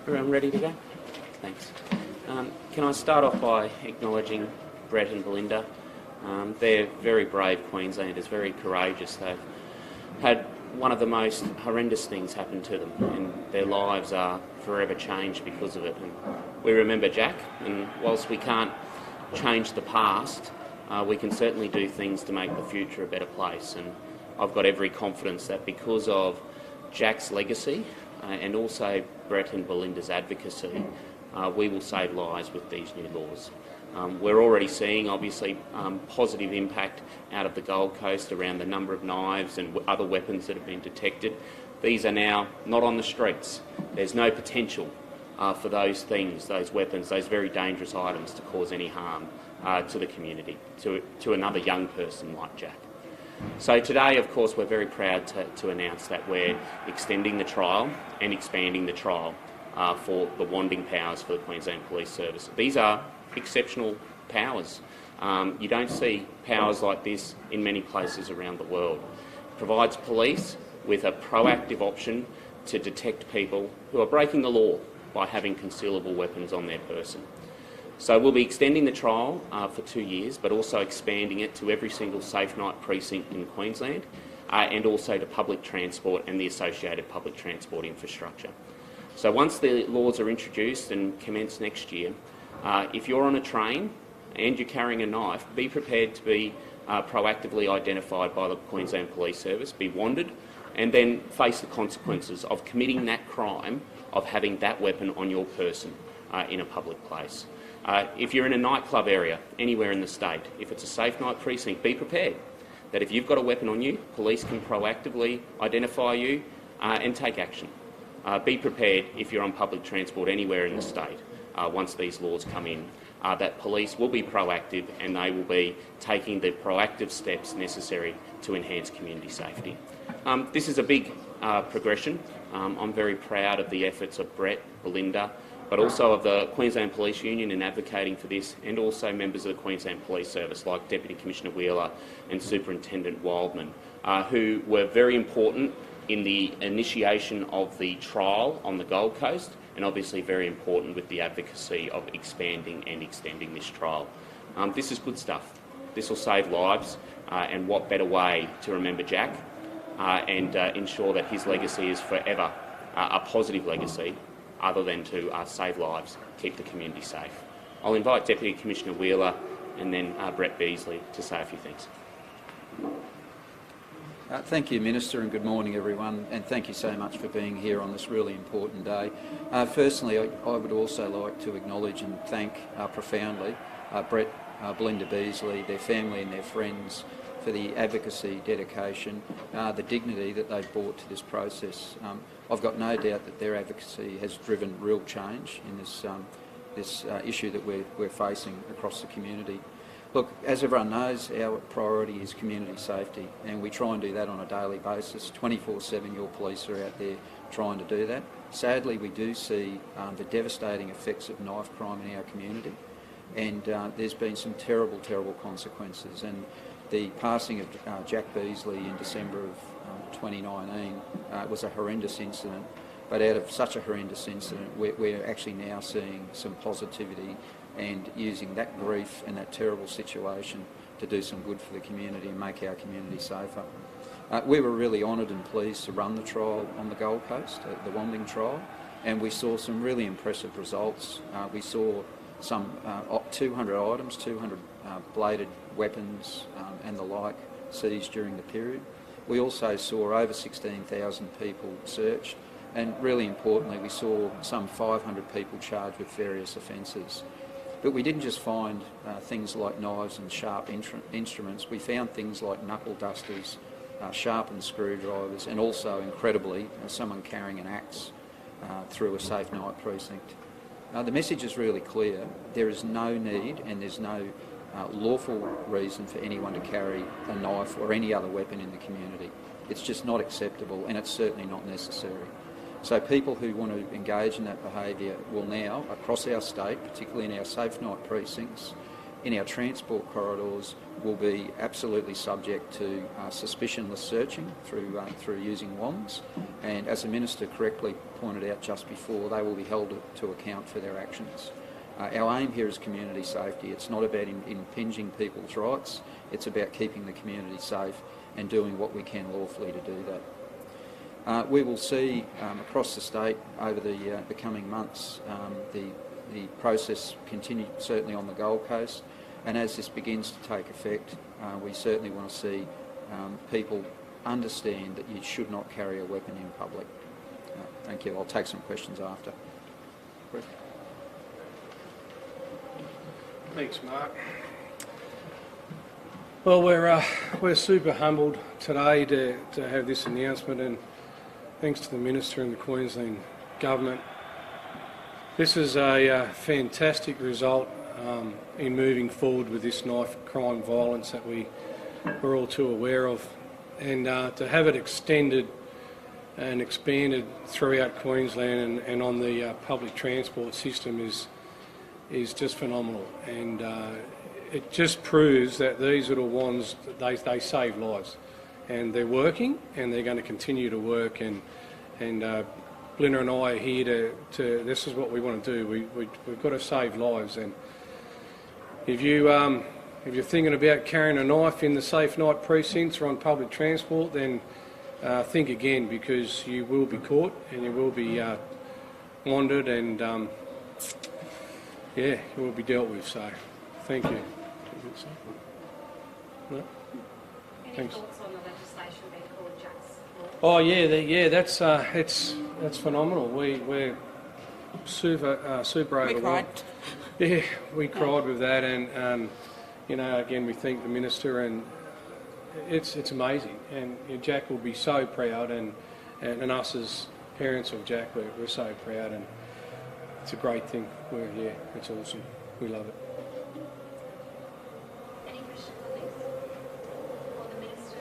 Everyone ready to go? Thanks. Can I start off by acknowledging Brett and Belinda? They're very brave Queenslanders, very courageous. They've had one of the most horrendous things happen to them, and their lives are forever changed because of it. And we remember Jack, and whilst we can't change the past, we can certainly do things to make the future a better place. And I've got every confidence that because of Jack's legacy and also Brett and Belinda's advocacy, we will save lives with these new laws. We're already seeing, obviously, positive impact out of the Gold Coast around the number of knives and other weapons that have been detected. These are now not on the streets. There's no potential for those things, those weapons, those very dangerous items to cause any harm to the community, to another young person like Jack. So today, of course, we're very proud to announce that we're extending the trial and expanding the trial for the wanding powers for the Queensland Police Service. These are exceptional powers. You don't see powers like this in many places around the world. It provides police with a proactive option to detect people who are breaking the law by having concealable weapons on their person. So we'll be extending the trial for 2 years, but also expanding it to every single safe night precinct in Queensland and also to public transport and the associated public transport infrastructure. So once the laws are introduced and commence next year, if you're on a train and you're carrying a knife, be prepared to be proactively identified by the Queensland Police Service, be wanded, and then face the consequences of committing that crime of having that weapon on your person in a public place. If you're in a nightclub area, anywhere in the state, if it's a safe night precinct, be prepared that if you've got a weapon on you, police can proactively identify you and take action. Be prepared if you're on public transport anywhere in the state, once these laws come in, that police will be proactive and they will be taking the proactive steps necessary to enhance community safety. This is a big progression. I'm very proud of the efforts of Brett, Belinda, but also of the Queensland Police Union in advocating for this, and also members of the Queensland Police Service like Deputy Commissioner Wheeler and Superintendent Wildman, who were very important in the initiation of the trial on the Gold Coast, and obviously very important with the advocacy of expanding and extending this trial. This is good stuff. This will save lives, and what better way to remember Jack and ensure that his legacy is forever a positive legacy other than to save lives, keep the community safe. I'll invite Deputy Commissioner Wheeler and then Brett Beasley to say a few things. Thank you, Minister, and good morning, everyone, and thank you so much for being here on this really important day. Firstly, I would also like to acknowledge and thank profoundly Brett, Belinda Beasley, their family and their friends for the advocacy, dedication, the dignity that they've brought to this process. I've got no doubt that their advocacy has driven real change in this issue that we're facing across the community. Look, as everyone knows, our priority is community safety, and we try and do that on a daily basis. 24/7 your police are out there trying to do that. Sadly, we do see the devastating effects of knife crime in our community, and there's been some terrible, terrible consequences. And the passing of Jack Beasley in December of 2019 was a horrendous incident, but out of such a horrendous incident, we're actually now seeing some positivity and using that grief and that terrible situation to do some good for the community and make our community safer. We were really honoured and pleased to run the trial on the Gold Coast, the Wanding trial, and we saw some really impressive results. We saw some 200 items, 200 bladed weapons and the like seized during the period. We also saw over 16,000 people searched, and really importantly, we saw some 500 people charged with various offences. But we didn't just find things like knives and sharp instruments. We found things like knuckle dusters, sharpened screwdrivers, and also, incredibly, someone carrying an axe through a safe night precinct. The message is really clear. There is no need and there's no lawful reason for anyone to carry a knife or any other weapon in the community. It's just not acceptable, and it's certainly not necessary. So people who want to engage in that behaviour will now, across our state, particularly in our safe night precincts in our transport corridors will be absolutely subject to suspicionless searching through using wands, and as the Minister correctly pointed out just before, they will be held to account for their actions. Our aim here is community safety. It's not about impinging people's rights, it's about keeping the community safe and doing what we can lawfully to do that. We will see across the state over the coming months the process continue, certainly on the Gold Coast, and as this begins to take effect, we certainly want to see people understand that you should not carry a weapon in public. Thank you. I'll take some questions after. Chris? Thanks, Mark. Well, we're super humbled today to have this announcement, and thanks to the Minister and the Queensland Government. This is a fantastic result in moving forward with this knife crime violence that we're all too aware of, and to have it extended and expanded throughout Queensland and on the public transport system is just phenomenal, and it just proves that these little wands, they save lives, and they're working, and they're going to continue to work, and Belinda and I are here to this is what we want to do. We've got to save lives, and if you're thinking about carrying a knife in the safe night precincts or on public transport, then think again, because you will be caught and you will be wandered, and yeah, it will be dealt with. So, thank you. No? Any Thanks. thoughts on the legislation being called Jack's Oh Law? yeah, that's phenomenal. We're super overwhelmed. We cried. Yeah, we cried with that, and you know, again, we thank the Minister, and it's amazing, and Jack will be so proud, and us as parents of Jack, we're so proud, and it's a great thing. It's awesome. We love it. Any questions on this? Or the Minister?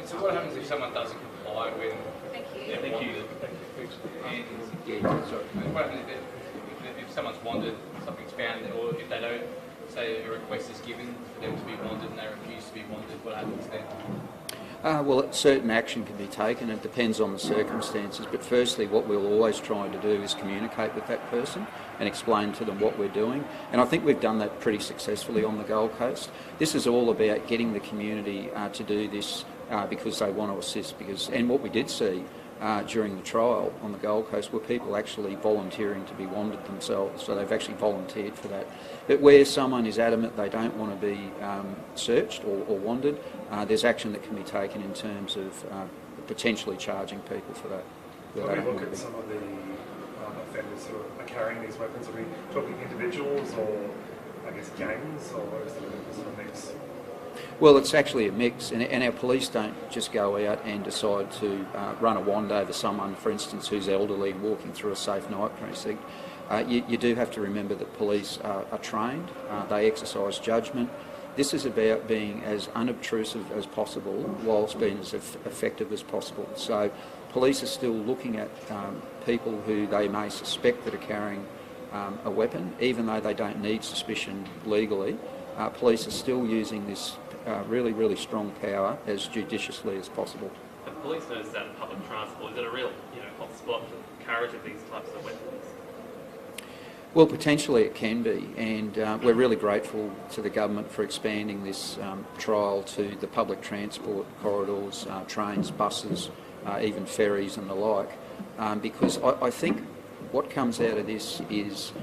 So what happens if someone doesn't comply when Thank you. they're wanted? And what happens if someone's wanted, something's found, or if they don't, say a request is given for them to be wanted and they refuse to be wanted, what happens then? Well, certain action can be taken. It depends on the circumstances. But firstly, what we'll always try to do is communicate with that person and explain to them what we're doing. And I think we've done that pretty successfully on the Gold Coast. This is all about getting the community to do this because they want to assist. And what we did see during the trial on the Gold Coast were people actually volunteering to be wanted themselves. So they've actually volunteered for that. But where someone is adamant they don't want to be searched or wanted, there's action that can be taken in terms of potentially charging people for that. When we look at some of the offenders who are carrying these weapons, are we talking individuals or, I guess, gangs, or is it a sort of mix? Well, it's actually a mix, and our police don't just go out and decide to run a wand over someone, for instance, who's elderly and walking through a safe night precinct. You do have to remember that police are trained, they exercise judgment. This is about being as unobtrusive as possible whilst being as effective as possible. So police are still looking at people who they may suspect that are carrying a weapon, even though they don't need suspicion legally. Police are still using this really, really strong power as judiciously as possible. The police notice that in public transport, is it a real hot spot for carriage of these types of weapons? Well, potentially it can be, and we're really grateful to the government for expanding this trial to the public transport corridors, trains, buses, even ferries and the like, because I think what comes out of this is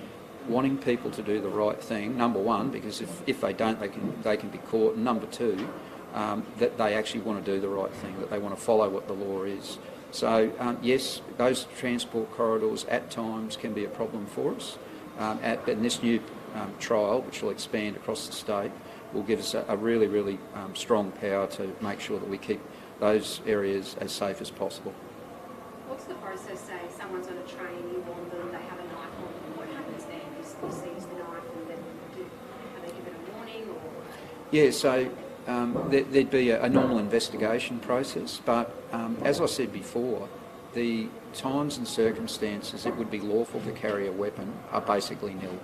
wanting people to do the right thing, number one, because if they don't, they can be caught, and number two, that they actually want to do the right thing, that they want to follow what the law is. So yes, those transport corridors at times can be a problem for us, and this new trial, which will expand across the state, will give us a really, really strong power to make sure that we keep those areas as safe as possible. What's the process, say someone's on a train, you want them, they have a knife on them, what happens then? You seize the knife and then are they given a warning or? Yeah, so there'd be a normal investigation process, but as I said before, the times and circumstances it would be lawful to carry a weapon are basically nil.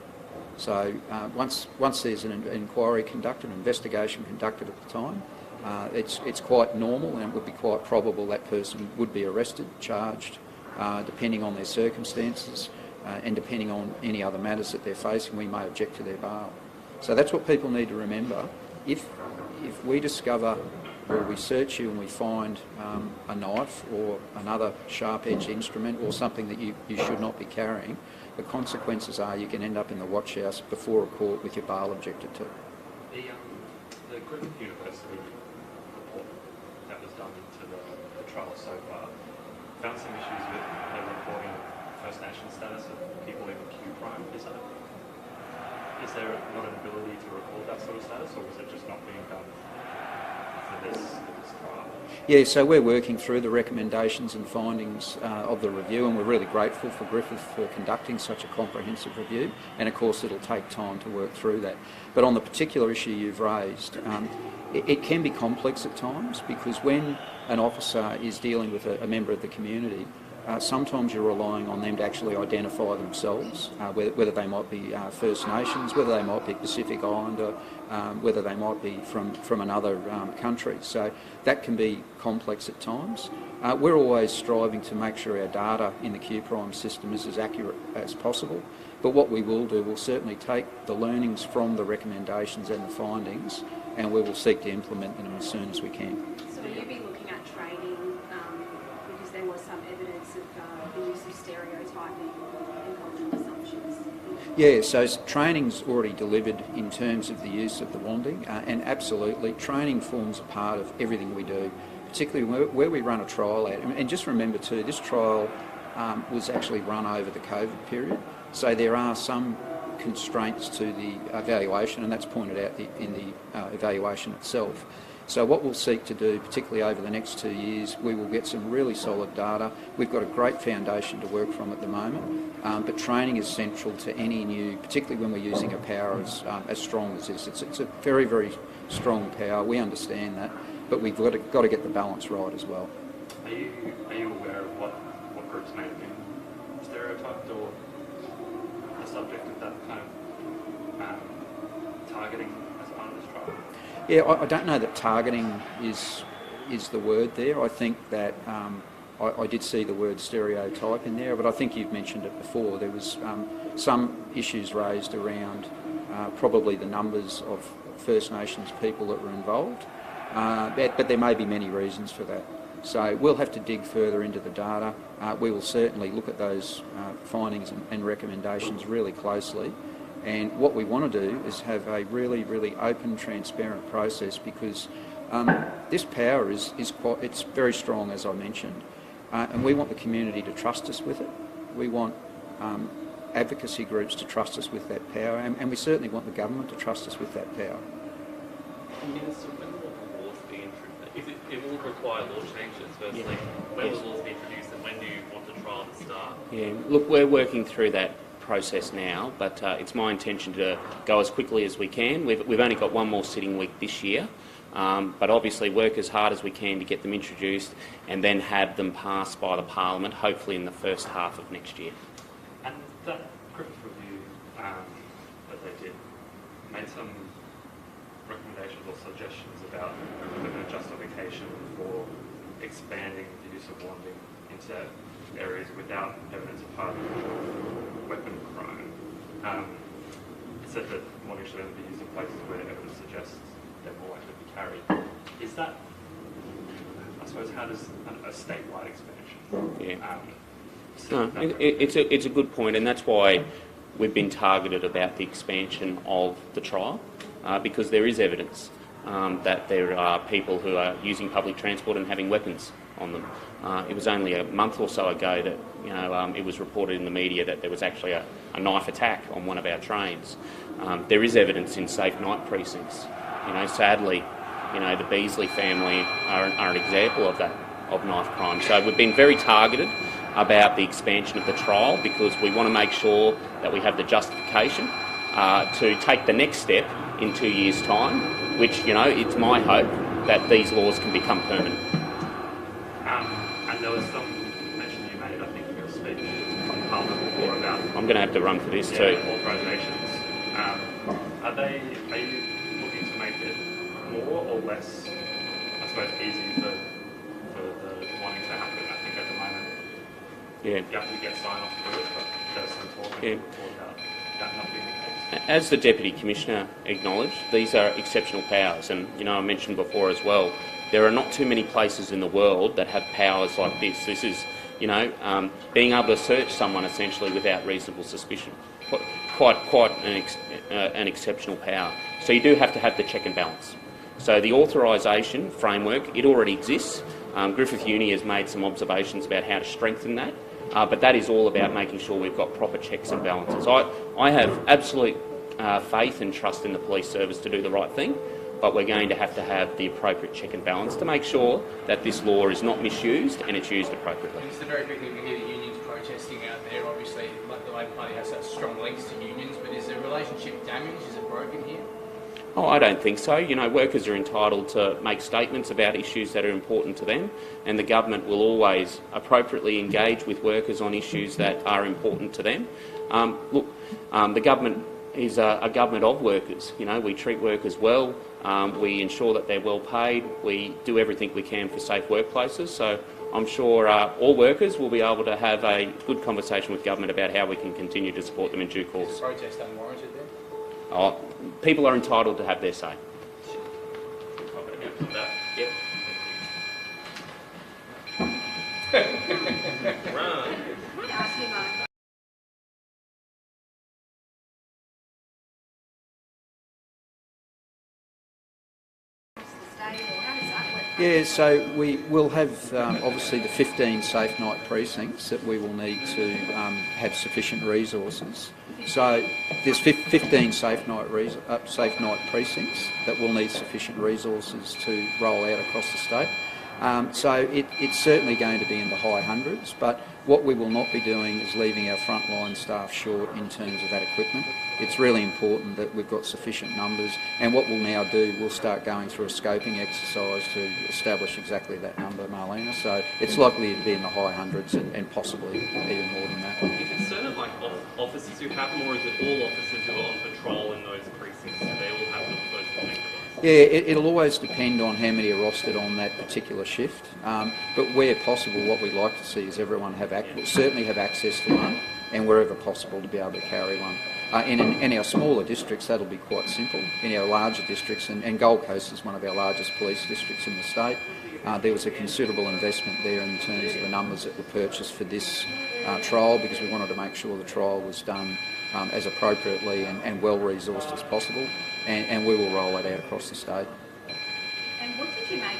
So once there's an inquiry conducted, an investigation conducted at the time, it's quite normal, and it would be quite probable that person would be arrested, charged, depending on their circumstances, and depending on any other matters that they're facing, we may object to their bail. So that's what people need to remember. If we discover or we search you and we find a knife or another sharp-edged instrument or something that you should not be carrying, the consequences are you can end up in the watch house before a court with your bail objected to. The Griffith University report that was done into the trial so far found some issues with the reporting First Nation status of people in Q prime. Is there not an ability to record that sort of status, or was it just not being done for this trial? Yeah, so we're working through the recommendations and findings of the review, and we're really grateful for Griffith for conducting such a comprehensive review, and of course it'll take time to work through that. But on the particular issue you've raised, it can be complex at times, because when an officer is dealing with a member of the community, sometimes you're relying on them to actually identify themselves, whether they might be First Nations, whether they might be Pacific Islander, whether they might be from another country. So that can be complex at times. We're always striving to make sure our data in the Q-Prime system is as accurate as possible. But what we will do, we'll certainly take the learnings from the recommendations and the findings, and we will seek to implement them as soon as we can. So will you be looking at training, because there was some evidence of the use of stereotyping and cultural assumptions? Yeah, so training's already delivered in terms of the use of the wanding, and absolutely, training forms a part of everything we do, particularly where we run a trial at. And just remember too, this trial was actually run over the COVID period, so there are some constraints to the evaluation, and that's pointed out in the evaluation itself. So what we'll seek to do, particularly over the next 2 years, we will get some really solid data. We've got a great foundation to work from at the moment, but training is central to any new, particularly when we're using a power as strong as this. It's a very, very strong power. We understand that, but we've got to get the balance right as well. Are you aware of what groups may have been stereotyped or the subject of that kind of targeting as part of this trial? Yeah, I don't know that targeting is the word there. I think that I did see the word stereotype in there, but I think you've mentioned it before. There was some issues raised around probably the numbers of First Nations people that were involved, but there may be many reasons for that. So we'll have to dig further into the data. We will certainly look at those findings and recommendations really closely. And what we want to do is have a really, really open, transparent process, because this power is it's very strong, as I mentioned, and we want the community to trust us with it. We want advocacy groups to trust us with that power, and we certainly want the government to trust us with that power. Minister, when will the laws be introduced? It will require law changes, firstly. When will laws be introduced, and when do you want the trial to start? Yeah, look, we're working through that process now, but it's my intention to go as quickly as we can. We've only got one more sitting week this year, but obviously work as hard as we can to get them introduced and then have them passed by the Parliament, hopefully in the first half of next year. And that Griffith review that they did made some recommendations or suggestions about a justification for expanding the use of wanding into areas without evidence of hardened weapon crime. It said that wanding should only be used in places where evidence suggests they're more likely to be carried. Is that, I suppose, how does a statewide expansion? It's a good point, and that's why we've been targeted about the expansion of the trial, because there is evidence that there are people who are using public transport and having weapons on them. It was only a month or so ago that it was reported in the media that there was actually a knife attack on one of our trains. There is evidence in safe night precincts. Sadly, the Beasley family are an example of that, of knife crime. So we've been very targeted about the expansion of the trial, because we want to make sure that we have the justification to take the next step in 2 years' time, which, it's my hope that these laws can become permanent. And there was some mention you made, I think, in your speech in Parliament before about... I'm going to have to run for this too. Authorisations. Are you looking to make it more or less, I suppose, easy for the wanting to happen? I think at the moment, Yeah. you have to get sign-off to do it, but there's some talk about that not being the case. As the Deputy Commissioner acknowledged, these are exceptional powers, and I mentioned before as well, there are not too many places in the world that have powers like this. This is, being able to search someone essentially without reasonable suspicion. Quite an exceptional power. So you do have to have the check and balance. So the authorisation framework, it already exists. Griffith Uni has made some observations about how to strengthen that, but that is all about making sure we've got proper checks and balances. I have absolute faith and trust in the police service to do the right thing, but we're going to have the appropriate check and balance to make sure that this law is not misused and it's used appropriately. Just very quickly, we hear the unions protesting out there. Obviously, the Labor Party has such strong links to unions, but is the relationship damaged? Is it broken here? Oh, I don't think so. Workers are entitled to make statements about issues that are important to them, and the government will always appropriately engage with workers on issues that are important to them. The government is a government of workers. We treat workers well. We ensure that they're well paid. We do everything we can for safe workplaces. So I'm sure all workers will be able to have a good conversation with government about how we can continue to support them in due course. Is the protest unwarranted then? People are entitled to have their say. Yep. Run. Can I ask you, Mark? Yeah, so we will have obviously the 15 safe night precincts that we will need to have sufficient resources. So there's 15 safe night precincts that will need sufficient resources to roll out across the state. So it's certainly going to be in the high hundreds, but what we will not be doing is leaving our frontline staff short in terms of that equipment. It's really important that we've got sufficient numbers, and what we'll now do, we'll start going through a scoping exercise to establish exactly that number, Marlena. So it's likely to be in the high hundreds and possibly even more than that. Is it certain officers who have them, or is it all officers who are on patrol in those precincts? Do they all have those connected? Yeah, it'll always depend on how many are rostered on that particular shift. But where possible, what we'd like to see is everyone certainly have access to one, and wherever possible to be able to carry one. In our smaller districts, that'll be quite simple. In our larger districts, and Gold Coast is one of our largest police districts in the state, there was a considerable investment there in terms of the numbers that were purchased for this trial, because we wanted to make sure the trial was done as appropriately and well-resourced as possible, and we will roll that out across the state. And what did you make